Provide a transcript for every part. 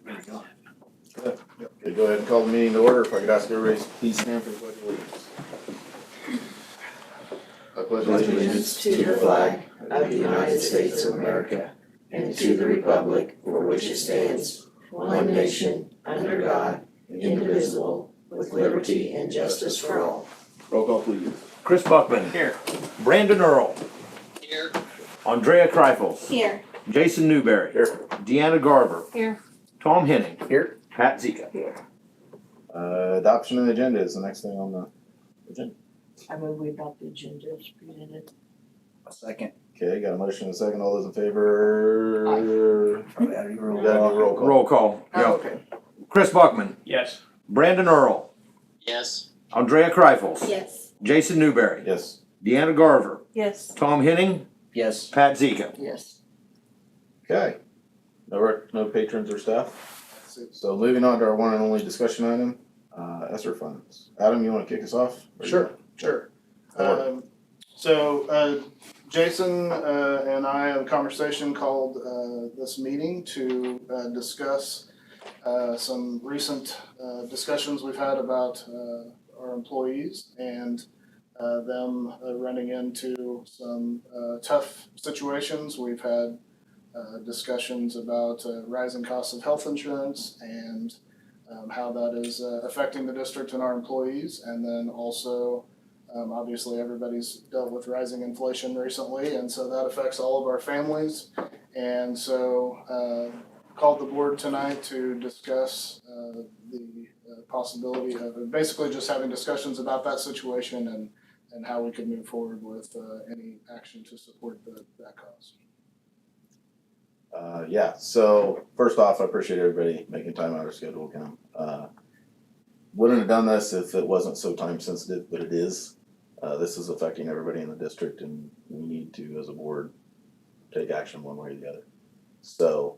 Okay, go ahead and call the meeting to order. If I could ask everybody to please stand for the pledge of allegiance. I pledge Allegiance to the flag of the United States of America and to the republic for which it stands, one nation, under God, indivisible, with liberty and justice for all. Roll call, please. Chris Buckman. Here. Brandon Earl. Here. Andrea Kreifels. Here. Jason Newberry. Here. Deanna Garver. Here. Tom Henning. Here. Pat Zika. Adoption of the agenda is the next thing on the agenda. I move we adopt the agenda as presented. A second. Okay, got a motion and a second. All those in favor? Probably ought to be roll Gotta call. do roll call. Roll call. Oh, Yep. okay. Chris Buckman. Yes. Brandon Earl. Yes. Andrea Kreifels. Yes. Jason Newberry. Yes. Deanna Garver. Yes. Tom Henning. Yes. Pat Zika. Yes. Okay. No patrons or staff. So moving on to our one and only discussion item, ESSER funds. Adam, you want to kick us off? Sure. Jason and I had a conversation called this meeting to discuss some recent discussions we've had about our employees and them running into some tough situations. We've had discussions about rising costs of health insurance and how that is affecting the district and our employees, and then also obviously everybody's dealt with rising inflation recently, and so that affects all of our families. And so called the board tonight to discuss the possibility of basically just having discussions about that situation and how we could move forward with any action to support that cause. So first off, I appreciate everybody making time out of their schedule to come. Wouldn't have done this if it wasn't so time sensitive, but it is. This is affecting everybody in the district, and we need to, as a board, take action one way or the other. So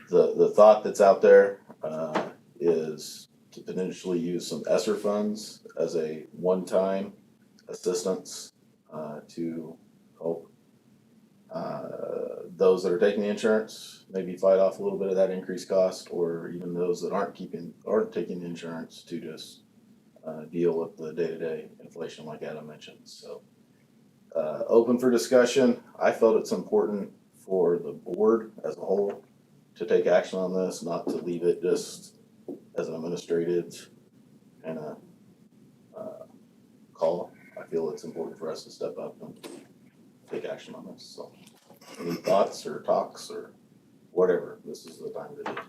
the thought that's out there is to potentially use some ESSER funds as a one-time assistance to help those that are taking the insurance, maybe fight off a little bit of that increased cost, or even those that aren't taking the insurance to just deal with the day-to-day inflation like Adam mentioned. So open for discussion. I felt it's important for the board as a whole to take action on this, not to leave it just as an administrative kind of call. I feel it's important for us to step up and take action on this. So any thoughts or talks or whatever, this is the time to do it.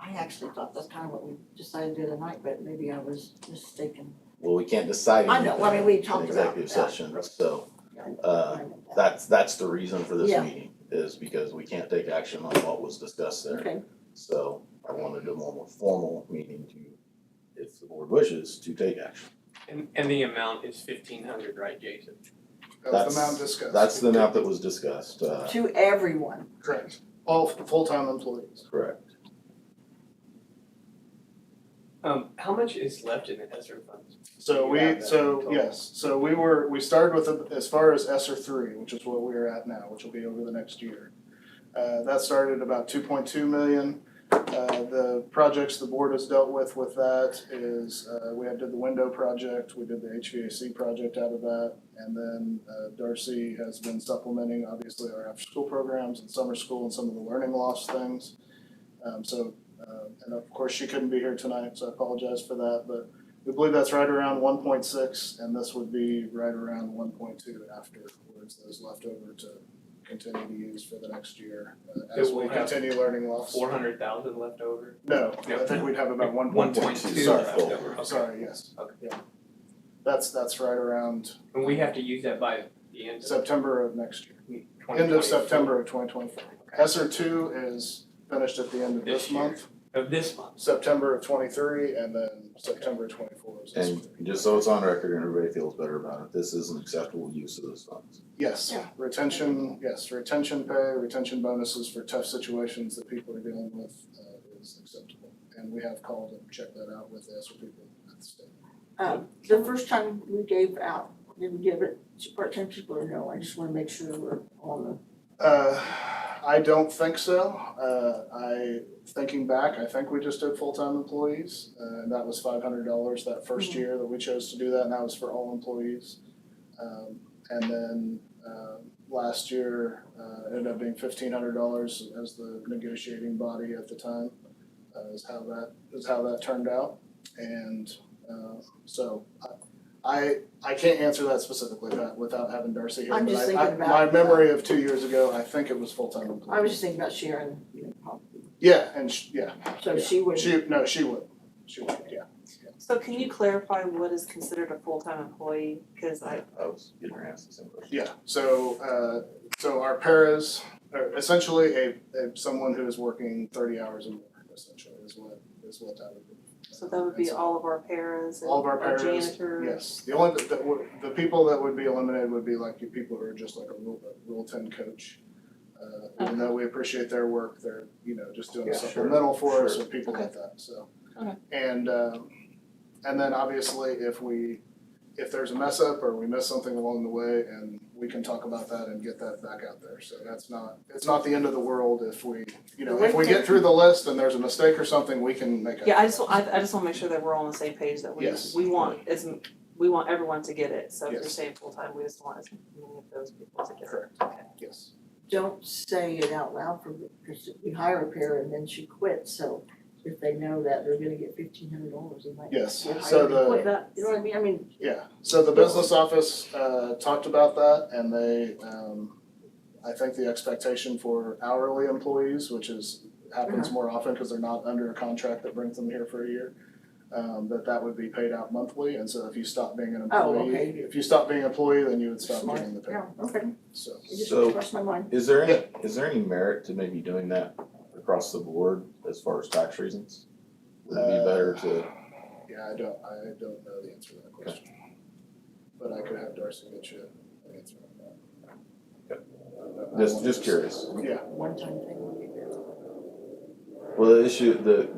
I actually thought that's kind of what we decided the other night, but maybe I was mistaken. Well, we can't decide I know, anything I mean, we in talked about executive that. session, so I know that. that's the reason for this Yeah. meeting, is because we can't take action on what was discussed there. Okay, So I wanted a more formal meeting to, if the board wishes, to take action. And the amount is 1,500, right, Jason? That was the amount discussed. That's the amount that was discussed, to everyone. Correct. All full-time employees. correct. How much is left in the ESSER funds? So You have that total. we started with, as far as ESSER 3, which is what we're at now, which will be over the next year. That started at about 2.2 million. The projects the board has dealt with that is, we did the window project, we did the HVAC project out of that, and then Darcy has been supplementing, obviously, our after-school programs and summer school and some of the learning loss things. And of course, she couldn't be here tonight, so I apologize for that, but we believe that's right around 1.6, and this would be right around 1.2 afterwards, those left over to continue to use for the next year, as So we we'll have continue learning loss. 400,000 left over? No, I think we'd have about 1.2. 1.2 Sorry, left over, okay. sorry, yes. Okay. Yeah. That's right around And we have to use that by the end of September of next year, 2024? end of September of 2024. ESSER 2 is finished at the end of This this year. month, Of this month? September of 23, and then September 24 is this. And just so it's on record and everybody feels better about it, this is an acceptable use of those funds. Yes, Yeah. retention pay, retention bonuses for tough situations that people are dealing with is acceptable. And we have called and checked that out with the ESSER people at the state. The first time we gave out, did we give it to part-time people or no? I just wanna make sure we're on the. I don't think so. Thinking back, I think we just did full-time employees, and that was $500 that first year that we chose to do that, and that was for all employees. And then, last year, it ended up being $1,500 as the negotiating body at the time, is how that turned out. And, so I can't answer that specifically, Pat, without having Darcy here. I'm but just I- thinking My about- memory of 2 years ago, I think it was full-time employees. I was just thinking about Sharon, Yeah, and yeah, so she would, she would, yeah. So can you clarify what is considered a full-time employee? Cause I was getting her asked the same question. Yeah, so our paras are essentially someone who is working 30 hours a week, essentially, is what that would be. so that would be all of our paras and All of our our paras, janitors. yes. The only, the people that would be eliminated would be like you people who are just like a Rule 10 coach. Even though we appreciate their work, they're, just doing a Yeah, sure, supplemental for us sure. or people like that, so. Okay. And then obviously if there's a mess up or we miss something along the way, and we can talk about that and get that back out there, so it's not the end of the world if we, if we get through the list and there's a mistake or something, we can make it. Yeah, I just wanna make sure that we're all on the same page, that Yes. we want everyone to get it, so if you're Yes. saying full-time, we just want as many of those people to get it. Correct. Okay. Yes. don't say it out loud because we hire a para and then she quits, so if they know that they're gonna get $1,500, they might Yes, get so hired and the- quit. You know what I mean? Yeah, so the business office talked about that, and they, I think the expectation for hourly employees, which happens more often because they're not under a contract that brings them here for a year, that would be paid out monthly, and so if you stop being an Oh, employee, okay. if you stop being an employee, then you would stop Smart. getting the pay. Yeah, okay, So, it just So- crossed my mind. Is there any merit to maybe doing that across the board as far as tax reasons? Would it be better to, yeah, I don't know the answer to that question. But I could have Darcy get you an answer on that. just curious. Yeah, One-time thing would be good. Well, the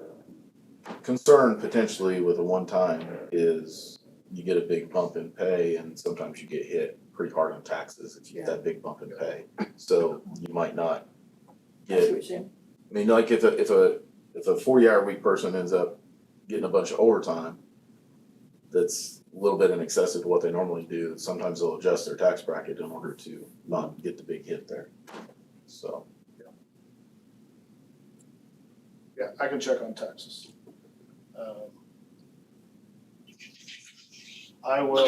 concern potentially with a one-time is you get a big bump in pay and sometimes you get hit pretty hard on taxes if you get that big bump in pay. So you might not I see what get, you're saying. I mean, like if a 40-hour week person ends up getting a bunch of overtime, that's a little bit in excess of what they normally do, sometimes they'll adjust their tax bracket in order to not get the big hit there. So, yeah, I can check on taxes. I will,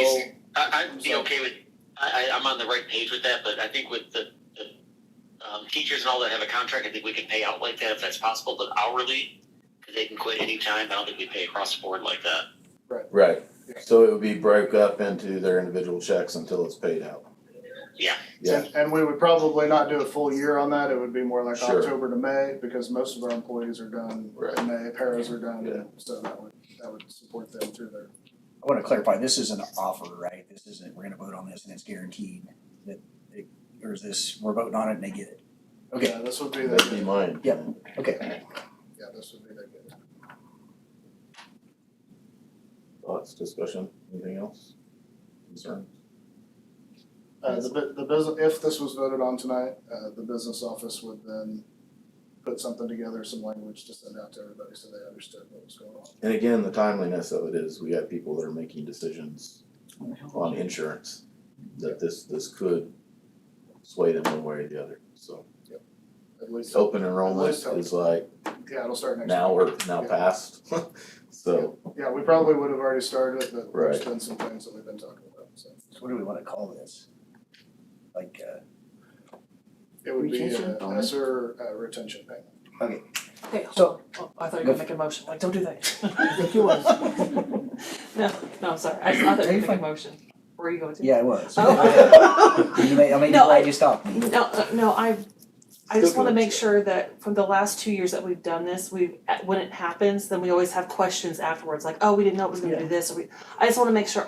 I'd be okay with, I'm on the right page with that, but I think with the teachers and all that have a contract, I think we can pay out like that if that's possible, but hourly, because they can quit anytime, I don't think we pay across the board like that. right, so it would be broke up into their individual checks until it's paid out. Yeah. Yeah, and we would probably not do a full year on that, it would be more like Sure. October to May, because most of our employees are done Right. in May, paras are done, Yeah. so that would support them through their. I wanna clarify, this is an offer, right? This isn't, we're gonna vote on this and it's guaranteed that, or is this, we're voting on it and they get it? Okay, Yeah, this would be that'd be the, mine. Yeah. okay. yeah, this would be the good. Thoughts, discussion, anything else? Concerns? The business, if this was voted on tonight, the business office would then put something together, some language to send out to everybody so they understood what was going on. And again, the timeliness of it is we have people that are making decisions on insurance, that this could sway them one way or the other, so. At least, Open enrollment least hope. is like yeah, it'll start next now week. or now past, so, Yeah, we probably would have already started it, but there's Right. been some things that we've been talking about, so. So what do we wanna call this? Like, It would be Retention a bonus? ESSER retention payment. Okay, so, oh, I thought you were gonna make a motion, like, don't do that. I think you was. No, I'm sorry, I thought you were gonna make a fine. motion. Where are you going to? yeah, it was. Oh. I mean, No, glad you stopped me. No, I just wanna make sure that from the last 2 years that we've done this, when it happens, then we always have questions afterwards, like, oh, we didn't know it was gonna do this, or I just wanna make sure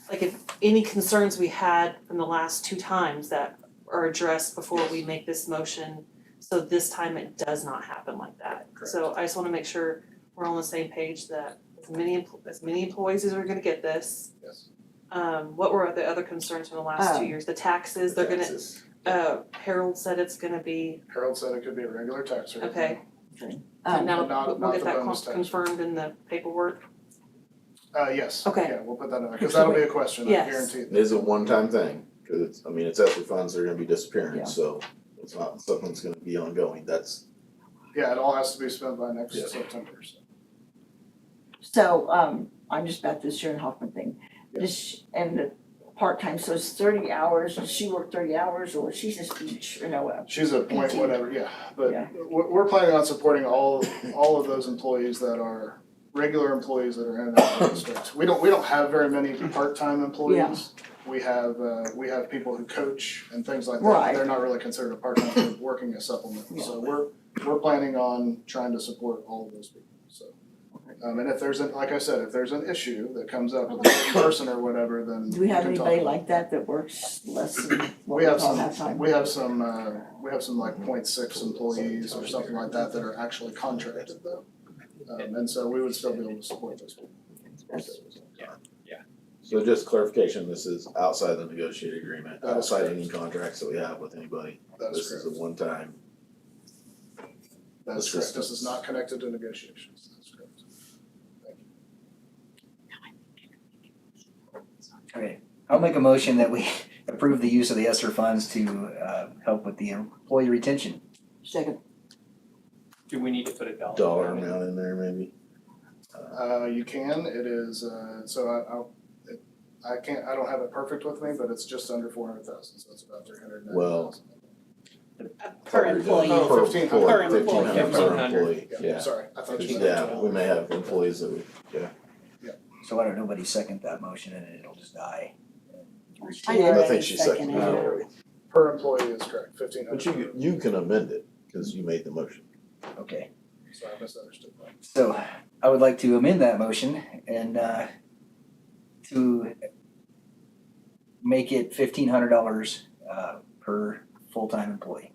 like if any concerns we had from the last 2 times that are addressed before we make this motion, so this time it does not happen like that. So I just wanna make sure we're on the same page that as many employees as are gonna get this. Yes. What were the other concerns from the last 2 years? The taxes, they're gonna, taxes. Harold said it's gonna be, Harold said it could be a regular tax rate. okay. Um, Now, not we'll get the that bonus tax. confirmed in the paperwork. Yes. Okay. Yeah, we'll put that in there, cause that'll be a question, I Yes. guarantee. It is a one-time thing, cause it's, I mean, it's ESSER funds that are gonna be disappearing, Yeah. so it's not something that's gonna be ongoing, that's, Yeah, it all has to be spent by next Yeah. September, so. So, I'm just back to the Sharon Hoffman thing. Yeah. Does she, and the part-time, so it's 30 hours, does she work 30 hours or she's just each, you know, She's a point, PT. whatever, yeah, but Yeah. we're planning on supporting all of those employees that are regular employees that are in our district. We don't have very many part-time employees. We have people who coach and things like that. Right. They're not really considered a part-time, they're working a supplement. So we're planning on trying to support all of those people, so. And if there's like I said, if there's an issue that comes up with a person or whatever, then do we have can talk anybody about like that that works less than what We we have call some, half-time? we have some like 0.6 employees or something like that that are actually contracted though. And so we would still be able to support those people. That's- so just clarification, this is outside the negotiated agreement, That is outside correct. any contracts that we have with anybody. That This is is a correct. one-time, That's correct. This is not connected to negotiations. That's correct. Thank you. Okay, I'll make a motion that we approve the use of the ESSER funds to help with the employee retention. Second, Do we need to put a dollar amount in? amount in there maybe. You can, it is, so I don't have it perfect with me, but it's just under 400,000, so it's about 390,000. Well, Per employee. Oh, Per 1,500. Per employee. 1,500 per 1,500. employee, yeah. Sorry, I thought you 'Cause, said. yeah, we may have employees that we, yeah. So why don't nobody second that motion and it'll just die? I did. I think she seconded it Seconded. already. Per employee is correct, 1,500. But you can amend it, cause you made the motion. Okay, So I misunderstood that. so I would like to amend that motion and to make it $1,500 per full-time employee.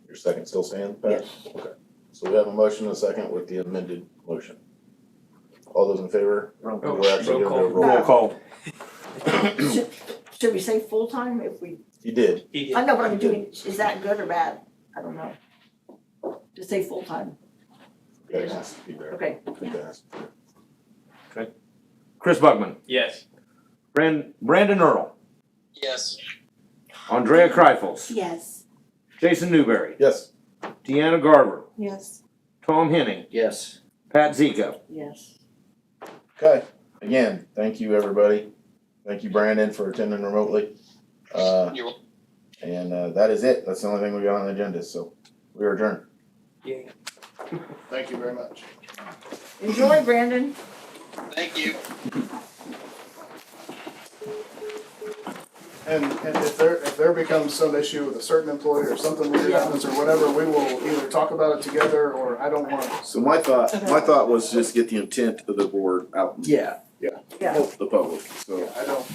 Your second still stands, Pat? Yes. Okay, so we have a motion and a second with the amended motion. All those in favor? Roll Oh, We're actually roll gonna do a call. Roll roll. call. should we say full-time if we, You did, I know, but I'm doing, is that good or bad? I don't know. Just say full-time. that has to be there. Okay, That has to be. Chris Buckman, Yes. Brandon Earl, Yes. Andrea Kreifels, yes. Jason Newberry, Yes, Deanna Garver, Yes. Tom Henning, Yes. Pat Zika. Yes. okay, again, thank you, everybody. Thank you, Brandon, for attending remotely. You're welcome. And that is it, that's the only thing we got on the agenda, so we are adjourned. Yay. Thank you very much. Enjoy, Brandon. Thank you. And if there becomes some issue with a certain employee or something weird happens or whatever, we will either talk about it together or I don't want to. So my thought was just get the intent of the board out Yeah. Yeah. in the public, so. I don't,